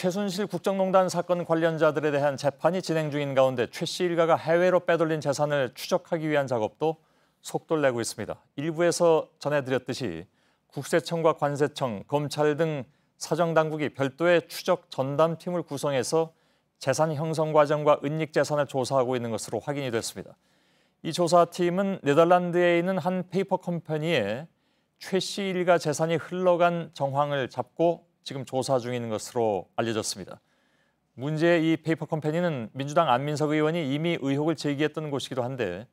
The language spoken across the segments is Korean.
최순실 국정농단 사건 관련자들에 대한 재판이 진행 중인 가운데 최 씨 일가가 해외로 빼돌린 재산을 추적하기 위한 작업도 속도를 내고 있습니다. 일부에서 전해드렸듯이 국세청과 관세청, 검찰 등 사정당국이 별도의 추적 전담팀을 구성해서 재산 형성 과정과 은닉 재산을 조사하고 있는 것으로 확인이 됐습니다. 이 조사팀은 네덜란드에 있는 한 페이퍼 컴퍼니에 최 씨 일가 재산이 흘러간 정황을 잡고 지금 조사 중인 것으로 알려졌습니다. 문제의 이 페이퍼 컴퍼니는 민주당 안민석 의원이 이미 의혹을 제기했던 곳이기도 한데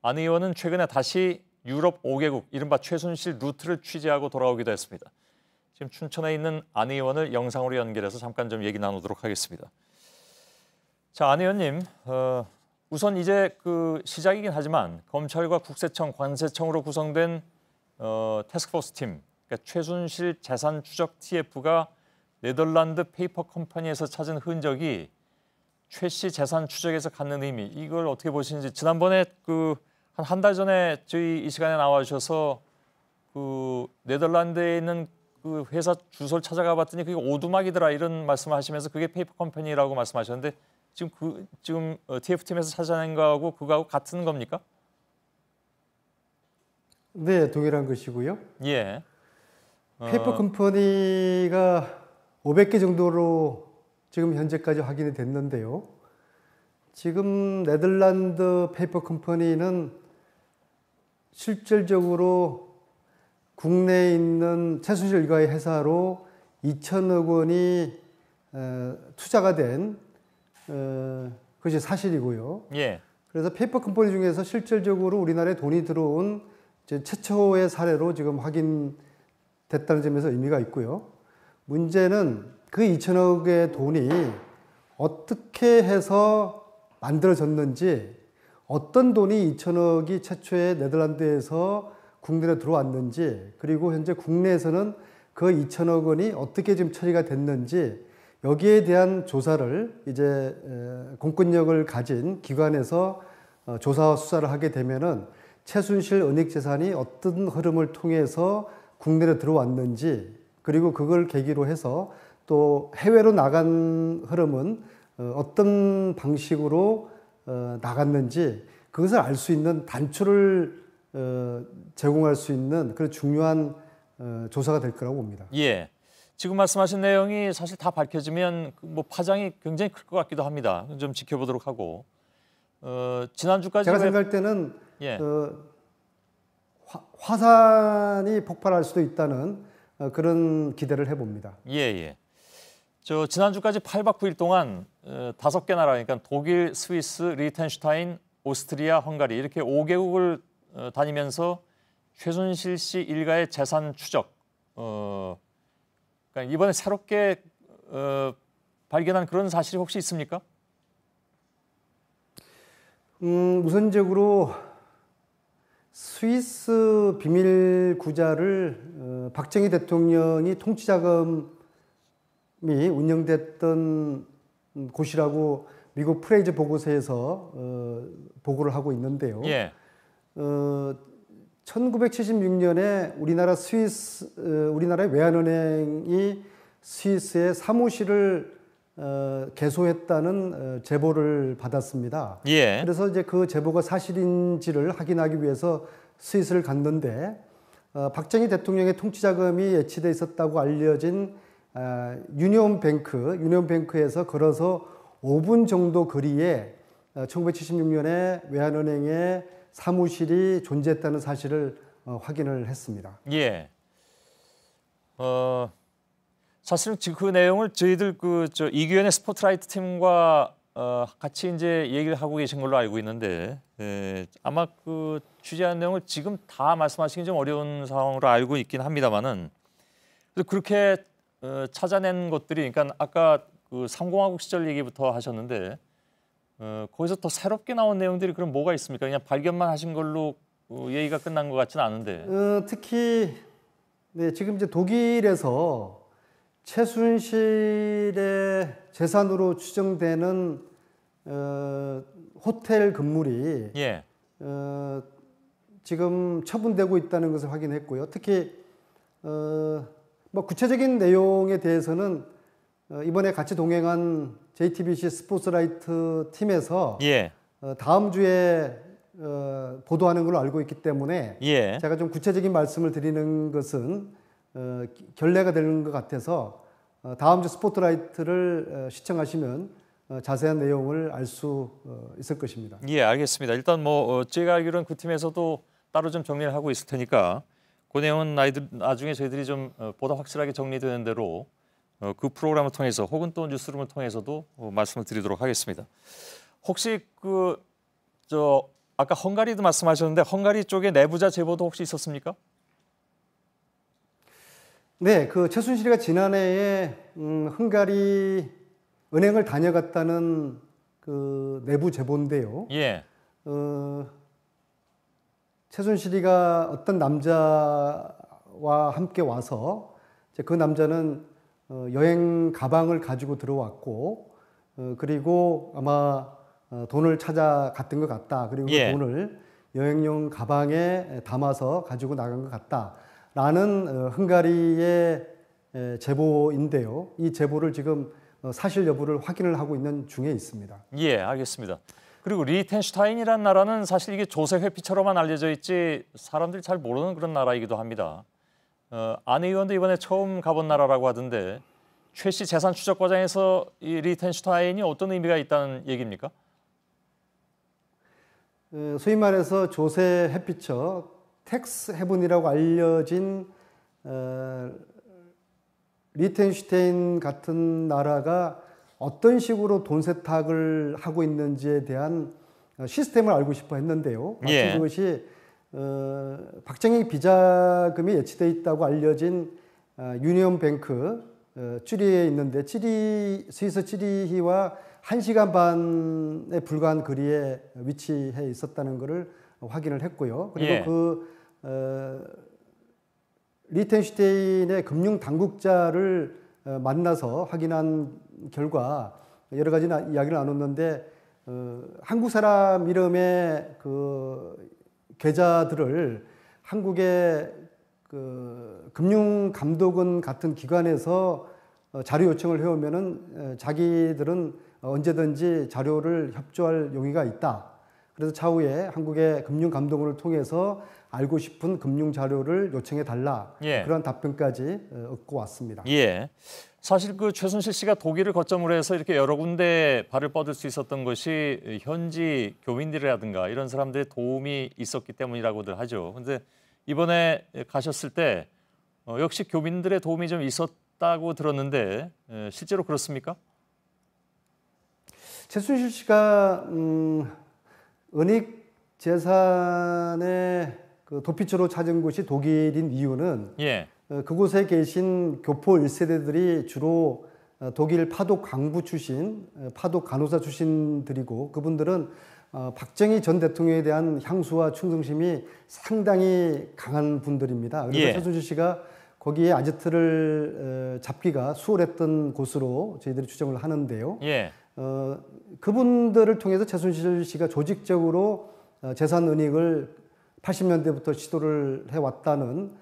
안 의원은 최근에 다시 유럽 5개국, 이른바 최순실 루트를 취재하고 돌아오기도 했습니다. 지금 춘천에 있는 안 의원을 영상으로 연결해서 잠깐 좀 얘기 나누도록 하겠습니다. 자, 안 의원님, 우선 이제 시작이긴 하지만 검찰과 국세청, 관세청으로 구성된 태스크포스 팀, 그러니까 최순실 재산 추적 TF가 네덜란드 페이퍼 컴퍼니에서 찾은 흔적이 최 씨 재산 추적에서 갖는 의미, 이걸 어떻게 보시는지. 지난번에 한 달 전에 저희 이 시간에 나와주셔서 네덜란드에 있는 그 회사 주소를 찾아가 봤더니 그게 오두막이더라 이런 말씀하시면서 그게 페이퍼 컴퍼니라고 말씀하셨는데 지금 TF 팀에서 찾아낸 거하고 그거하고 같은 겁니까? 네, 동일한 것이고요. 예. 페이퍼 컴퍼니가 500개 정도로 지금 현재까지 확인이 됐는데요. 지금 네덜란드 페이퍼 컴퍼니는 실질적으로 국내에 있는 최순실 일가의 회사로 2천억 원이 투자가 된 것이 사실이고요. 예. 그래서 페이퍼 컴퍼니 중에서 실질적으로 우리나라에 돈이 들어온 최초의 사례로 지금 확인됐다는 점에서 의미가 있고요. 문제는 그 2천억의 돈이 어떻게 해서 만들어졌는지, 어떤 돈이 2천억이 최초에 네덜란드에서 국내로 들어왔는지, 그리고 현재 국내에서는 그 2천억 원이 어떻게 지금 처리가 됐는지, 여기에 대한 조사를 이제 공권력을 가진 기관에서 조사와 수사를 하게 되면은 최순실 은닉 재산이 어떤 흐름을 통해서 국내로 들어왔는지, 그리고 그걸 계기로 해서 또 해외로 나간 흐름은 어떤 방식으로 나갔는지, 그것을 알 수 있는 단초를 제공할 수 있는 그런 중요한 조사가 될 거라고 봅니다. 예. 지금 말씀하신 내용이 사실 다 밝혀지면 파장이 굉장히 클 것 같기도 합니다. 좀 지켜보도록 하고. 지난주까지 제가 생각할 때는 예. 화산이 폭발할 수도 있다는 그런 기대를 해봅니다. 예. 지난주까지 8박 9일 동안 5개 나라, 그러니까 독일, 스위스, 리텐슈타인, 오스트리아, 헝가리 이렇게 5개국을 다니면서 최순실 씨 일가의 재산 추적, 그러니까 이번에 새롭게 발견한 그런 사실이 혹시 있습니까? 우선적으로 스위스 비밀 구자를 박정희 대통령이 통치자금이 운영됐던 곳이라고 미국 프레이즈 보고서에서 보고를 하고 있는데요. 예. 1976년에 우리나라의 외환은행이 스위스에 사무실을 개소했다는 제보를 받았습니다. 예. 그래서 이제 그 제보가 사실인지를 확인하기 위해서 스위스를 갔는데 박정희 대통령의 통치자금이 예치돼 있었다고 알려진 유니온뱅크에서 걸어서 5분 정도 거리에 1976년에 외환은행의 사무실이 존재했다는 사실을 확인을 했습니다. 예. 사실은 지금 그 내용을 저희들 이규현의 스포트라이트 팀과 같이 이제 얘기를 하고 계신 걸로 알고 있는데, 아마 취재한 내용을 지금 다 말씀하시기 좀 어려운 상황으로 알고 있긴 합니다만은, 그렇게 찾아낸 것들이, 그러니까 아까 삼공화국 시절 얘기부터 하셨는데, 거기서 더 새롭게 나온 내용들이 그럼 뭐가 있습니까? 그냥 발견만 하신 걸로 얘기가 끝난 것 같지는 않은데. 특히 지금 이제 독일에서 최순실의 재산으로 추정되는 호텔 건물이 예. 지금 처분되고 있다는 것을 확인했고요. 특히 구체적인 내용에 대해서는 이번에 같이 동행한 JTBC 스포츠라이트 팀에서 예. 다음 주에 보도하는 걸로 알고 있기 때문에 예. 제가 좀 구체적인 말씀을 드리는 것은 결례가 되는 것 같아서 다음 주 스포트라이트를 시청하시면 자세한 내용을 알 수 있을 것입니다. 예, 알겠습니다. 일단 뭐 제가 알기로는 그 팀에서도 따로 좀 정리를 하고 있을 테니까 그 내용은 나중에 저희들이 좀 보다 확실하게 정리되는 대로 그 프로그램을 통해서 혹은 또 뉴스룸을 통해서도 말씀을 드리도록 하겠습니다. 혹시 아까 헝가리도 말씀하셨는데 헝가리 쪽에 내부자 제보도 혹시 있었습니까? 네, 그 최순실이가 지난해에 헝가리 은행을 다녀갔다는 그 내부 제보인데요. 예. 최순실이가 어떤 남자와 함께 와서 그 남자는 여행 가방을 가지고 들어왔고 그리고 아마 돈을 찾아갔던 것 같다. 그리고 예. 그 돈을 여행용 가방에 담아서 가지고 나간 것 같다라는 헝가리의 제보인데요. 이 제보를 지금 사실 여부를 확인을 하고 있는 중에 있습니다. 예, 알겠습니다. 그리고 리텐슈타인이라는 나라는 사실 이게 조세 회피처럼만 알려져 있지 사람들이 잘 모르는 그런 나라이기도 합니다. 안 의원도 이번에 처음 가본 나라라고 하던데 최 씨 재산 추적 과정에서 이 리텐슈타인이 어떤 의미가 있다는 얘기입니까? 소위 말해서 조세 회피처 텍스 헤븐이라고 알려진 리텐슈테인 같은 나라가 어떤 식으로 돈 세탁을 하고 있는지에 대한 시스템을 알고 싶어 했는데요. 마치 예. 그것이 박정희 비자금이 예치돼 있다고 알려진 유니온뱅크 쭈리히에 있는데 스위스 쭈리히와 1시간 반에 불과한 거리에 위치해 있었다는 것을 확인을 했고요. 그리고 예. 리텐슈테인의 금융 당국자를 만나서 확인한 결과 여러 가지 이야기를 나눴는데 한국 사람 이름의 그 계좌들을 한국의 그 금융감독원 같은 기관에서 자료 요청을 해오면은 자기들은 언제든지 자료를 협조할 용의가 있다. 그래서 차후에 한국의 금융감독원을 통해서 알고 싶은 금융 자료를 요청해 달라. 예. 그런 답변까지 얻고 왔습니다. 예. 사실 그 최순실 씨가 독일을 거점으로 해서 이렇게 여러 군데 발을 뻗을 수 있었던 것이 현지 교민들이라든가 이런 사람들의 도움이 있었기 때문이라고들 하죠. 그런데 이번에 가셨을 때 역시 교민들의 도움이 좀 있었다고 들었는데 실제로 그렇습니까? 최순실 씨가 은닉 재산의 그 도피처로 찾은 곳이 독일인 이유는 예. 그곳에 계신 교포 1세대들이 주로 독일 파독 강부 출신, 파독 간호사 출신들이고 그분들은 박정희 전 대통령에 대한 향수와 충성심이 상당히 강한 분들입니다. 그래서 예. 최순실 씨가 거기에 아지트를 잡기가 수월했던 곳으로 저희들이 추정을 하는데요. 예. 그분들을 통해서 최순실 씨가 조직적으로 재산 은닉을 80년대부터 시도를 해왔다는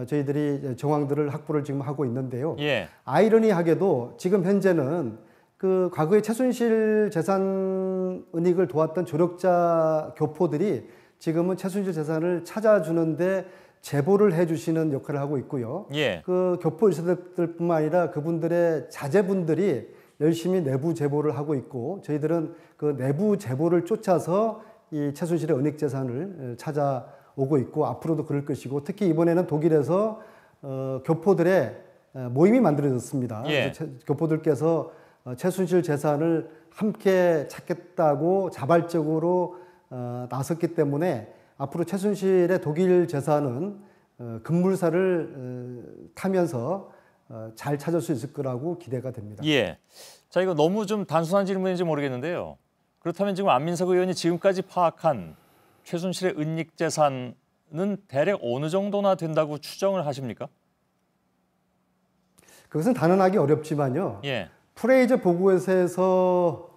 저희들이 정황들을 확보를 지금 하고 있는데요. 예. 아이러니하게도 지금 현재는 그 과거에 최순실 재산 은닉을 도왔던 조력자 교포들이 지금은 최순실 재산을 찾아주는데 제보를 해주시는 역할을 하고 있고요. 예. 그 교포 1세대들뿐만 아니라 그분들의 자제분들이 열심히 내부 제보를 하고 있고 저희들은 그 내부 제보를 쫓아서 이 최순실의 은닉 재산을 찾아오고 있고 앞으로도 그럴 것이고 특히 이번에는 독일에서 교포들의 모임이 만들어졌습니다. 예. 그래서 교포들께서 최순실 재산을 함께 찾겠다고 자발적으로 나섰기 때문에 앞으로 최순실의 독일 재산은 급물살을 타면서 잘 찾을 수 있을 거라고 기대가 됩니다. 예. 자, 이거 너무 좀 단순한 질문인지 모르겠는데요. 그렇다면 지금 안민석 의원이 지금까지 파악한 최순실의 은닉 재산은 대략 어느 정도나 된다고 추정을 하십니까? 그것은 단언하기 어렵지만요. 예. 프레이저 보고서에서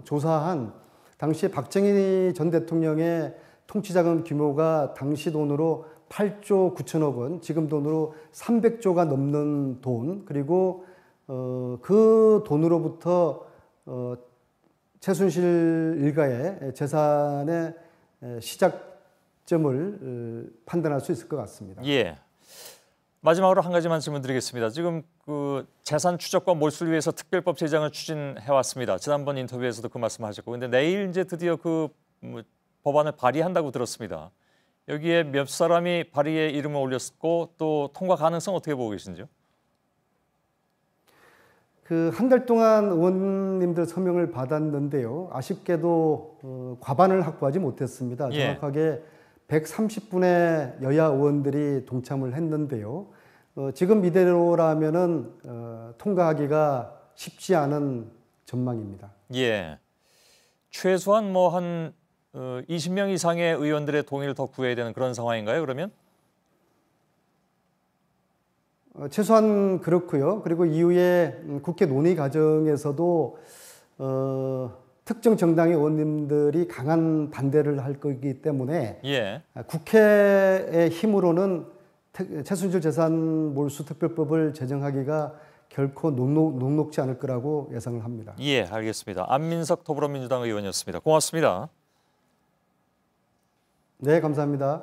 조사한 당시 박정희 전 대통령의 통치자금 규모가 당시 돈으로 8조 9천억 원, 지금 돈으로 300조가 넘는 돈, 그리고 그 돈으로부터 최순실 일가의 재산의 시작점을 판단할 수 있을 것 같습니다. 예. 마지막으로 한 가지만 질문드리겠습니다. 지금 그 재산 추적과 몰수를 위해서 특별법 제정을 추진해 왔습니다. 지난번 인터뷰에서도 그 말씀하셨고, 근데 내일 이제 드디어 그 법안을 발의한다고 들었습니다. 여기에 몇 사람이 발의에 이름을 올렸고 또 통과 가능성 어떻게 보고 계신지요? 그 한 달 동안 의원님들 서명을 받았는데요. 아쉽게도 과반을 확보하지 못했습니다. 예. 정확하게 130분의 여야 의원들이 동참을 했는데요. 지금 이대로라면은 통과하기가 쉽지 않은 전망입니다. 예. 최소한 뭐 한 20명 이상의 의원들의 동의를 더 구해야 되는 그런 상황인가요, 그러면? 최소한 그렇고요. 그리고 이후에 국회 논의 과정에서도 특정 정당의 의원님들이 강한 반대를 할 거기 때문에 예. 국회의 힘으로는 최순실 재산 몰수 특별법을 제정하기가 결코 녹록지 않을 거라고 예상을 합니다. 예, 알겠습니다. 안민석 더불어민주당 의원이었습니다. 고맙습니다. 네, 감사합니다.